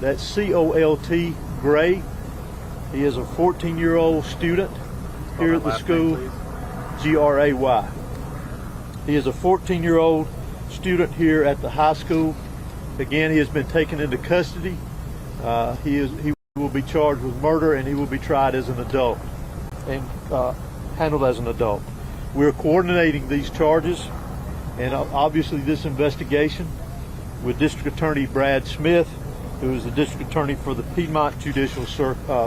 That's Colt Gray. He is a 14-year-old student here at the school. Gray. He is a 14-year-old student here at the high school. Again, he has been taken into custody. He will be charged with murder, and he will be tried as an adult and handled as an adult. We're coordinating these charges and obviously this investigation with District Attorney Brad Smith, who is the District Attorney for the Piedmont Judicial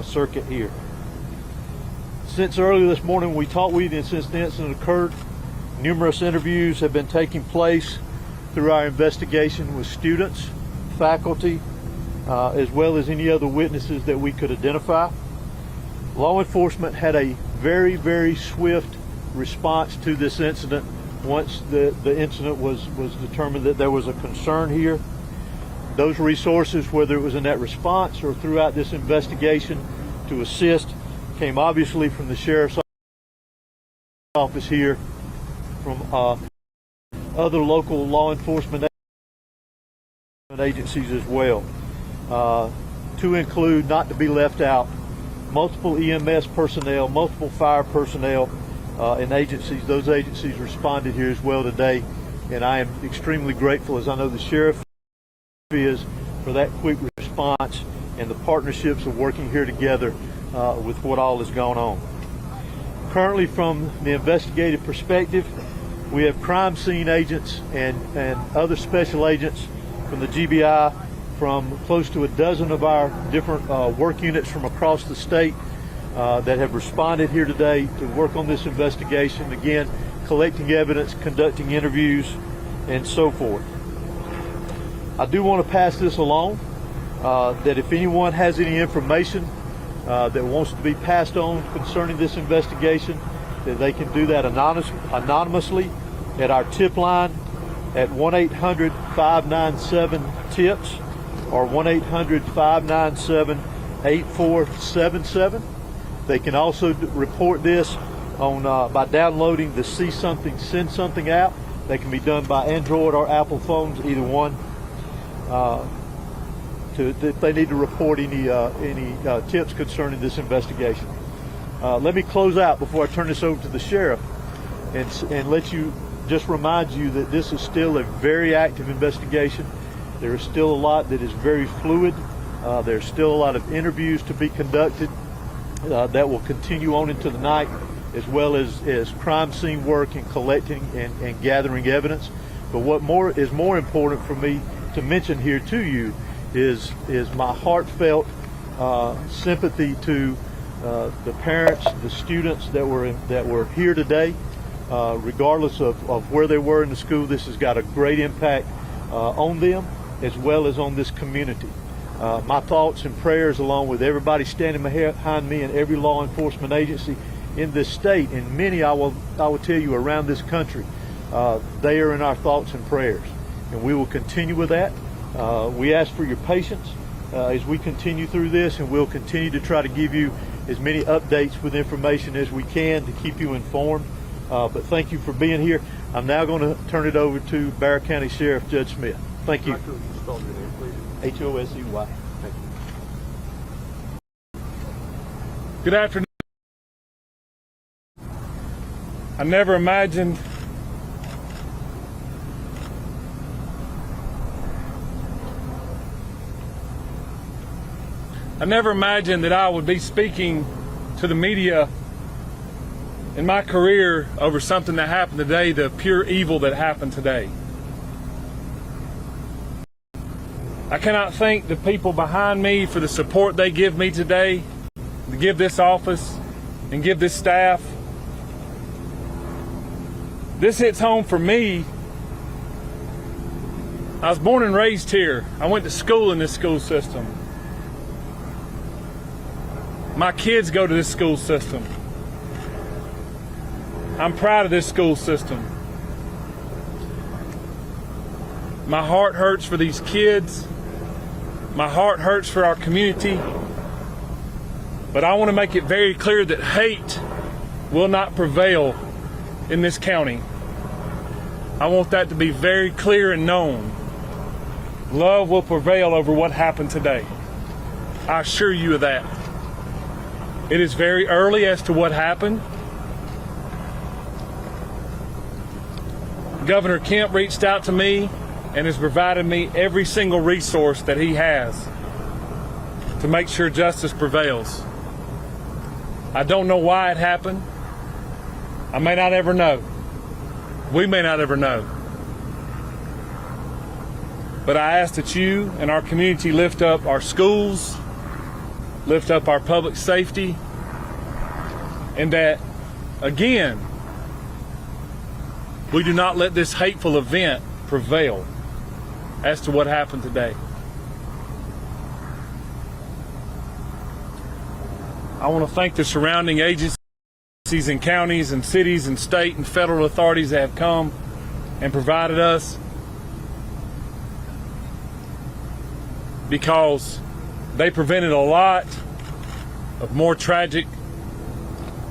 Circuit here. Since early this morning we talked with you, and since the incident occurred, numerous interviews have been taking place through our investigation with students, faculty, as well as any other witnesses that we could identify. Law enforcement had a very, very swift response to this incident once the incident was determined that there was a concern here. Those resources, whether it was in that response or throughout this investigation to assist, came obviously from the Sheriff's Office here, from other local law enforcement agencies as well, to include, not to be left out, multiple EMS personnel, multiple fire personnel, and agencies. Those agencies responded here as well today, and I am extremely grateful, as I know the sheriff is, for that quick response and the partnerships of working here together with what all has gone on. Currently, from the investigative perspective, we have crime scene agents and other special agents from the GBI, from close to a dozen of our different work units from across the state that have responded here today to work on this investigation. Again, collecting evidence, conducting interviews, and so forth. I do want to pass this along, that if anyone has any information that wants to be passed on concerning this investigation, that they can do that anonymously at our tip line at 1-800-597-TIPS or 1-800-597-8477. They can also report this on by downloading the See Something, Send Something app. They can be done by Android or Apple phones, either one. If they need to report any tips concerning this investigation. Let me close out before I turn this over to the sheriff and let you just remind you that this is still a very active investigation. There is still a lot that is very fluid. There's still a lot of interviews to be conducted that will continue on into the night, as well as crime scene work and collecting and gathering evidence. But what is more important for me to mention here to you is my heartfelt sympathy to the parents, the students that were here today. Regardless of where they were in the school, this has got a great impact on them as well as on this community. My thoughts and prayers, along with everybody standing behind me and every law enforcement agency in this state, and many I will tell you around this country, they are in our thoughts and prayers, and we will continue with that. We ask for your patience as we continue through this, and we'll continue to try to give you as many updates with information as we can to keep you informed. But thank you for being here. I'm now going to turn it over to Barrow County Sheriff Judge Smith. Thank you. Hosey. Thank you. Good afternoon. I never imagined that I would be speaking to the media in my career over something that happened today, the pure evil that happened today. I cannot thank the people behind me for the support they give me today, to give this office and give this staff. This hits home for me. I was born and raised here. I went to school in this school system. My kids go to this school system. I'm proud of this school system. My heart hurts for these kids. My heart hurts for our community. But I want to make it very clear that hate will not prevail in this county. I want that to be very clear and known. Love will prevail over what happened today. I assure you of that. It is very early as to what happened. Governor Kemp reached out to me and has provided me every single resource that he has to make sure justice prevails. I don't know why it happened. I may not ever know. We may not ever know. But I ask that you and our community lift up our schools, lift up our public safety, and that, again, we do not let this hateful event prevail as to what happened today. I want to thank the surrounding agencies and counties and cities and state and federal authorities that have come and provided us, because they prevented a lot of more tragic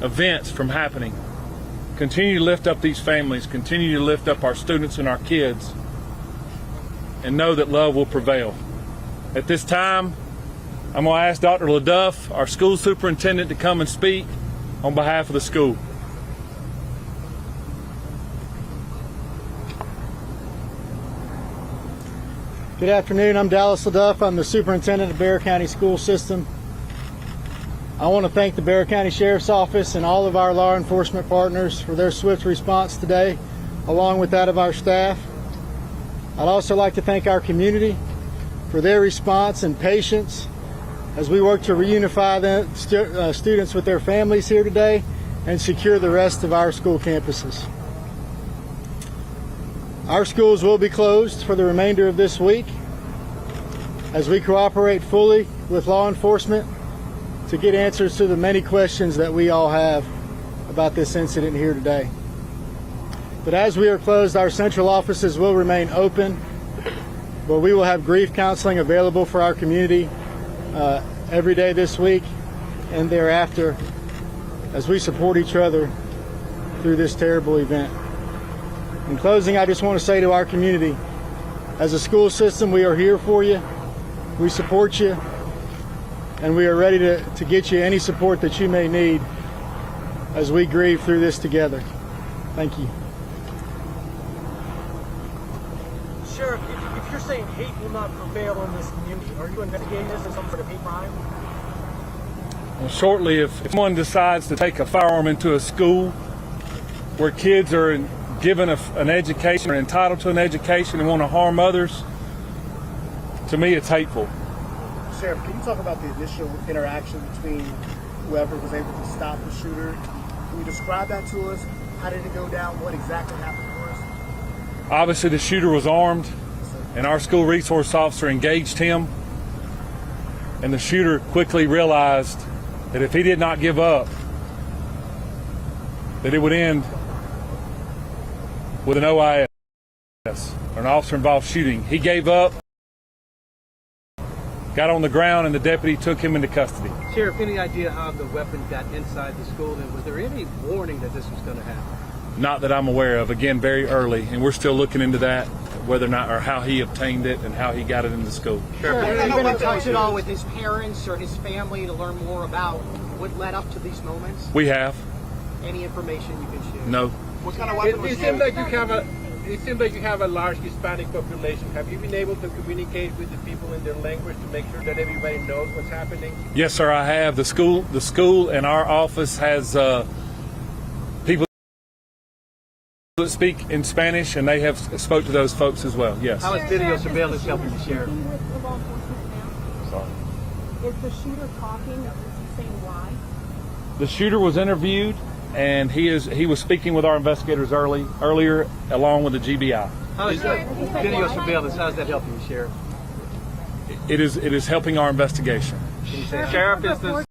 events from happening. Continue to lift up these families, continue to lift up our students and our kids, and know that love will prevail. At this time, I'm going to ask Dr. LaDuff, our school superintendent, to come and speak on behalf of the school. Good afternoon. I'm Dallas LaDuff. I'm the superintendent of Bexar County School System. I want to thank the Bexar County Sheriff's Office and all of our law enforcement partners for their swift response today, along with that of our staff. I'd also like to thank our community for their response and patience as we work to reunify the students with their families here today and secure the rest of our school campuses. Our schools will be closed for the remainder of this week as we cooperate fully with law enforcement to get answers to the many questions that we all have about this incident here today. But as we are closed, our central offices will remain open, where we will have grief counseling available for our community every day this week and thereafter as we support each other through this terrible event. In closing, I just want to say to our community, as a school system, we are here for you, we support you, and we are ready to get you any support that you may need as we grieve through this together. Thank you. Sheriff, if you're saying hate will not prevail in this community, are you investigating this as some sort of hate crime? Well, shortly, if someone decides to take a firearm into a school where kids are given an education or entitled to an education and want to harm others, to me it's hateful. Sheriff, can you talk about the initial interaction between whoever was able to stop the shooter? Can you describe that to us? How did it go down? What exactly happened for us? Obviously, the shooter was armed, and our school resource officer engaged him, and the shooter quickly realized that if he did not give up, that it would end with an OIS, or an officer-involved shooting. He gave up, got on the ground, and the deputy took him into custody. Sheriff, any idea how the weapon got inside the school, and was there any warning that this was going to happen? Not that I'm aware of. Again, very early, and we're still looking into that, whether or not, or how he obtained it and how he got it into school. Have you been in touch at all with his parents or his family to learn more about what led up to these moments? We have. Any information you can share? No. What kind of weapon was It seems like you have a large Hispanic population. Have you been able to communicate with the people in their language to make sure that everybody knows what's happening? Yes, sir, I have. The school and our office has people that speak in Spanish, and they have spoke to those folks as well. Yes. How is video surveillance helping the sheriff? Sorry. Is the shooter talking? Is he saying why? The shooter was interviewed, and he was speaking with our investigators earlier, along with the GBI. How is video surveillance? How is that helping the sheriff? It is helping our investigation. Sheriff, is this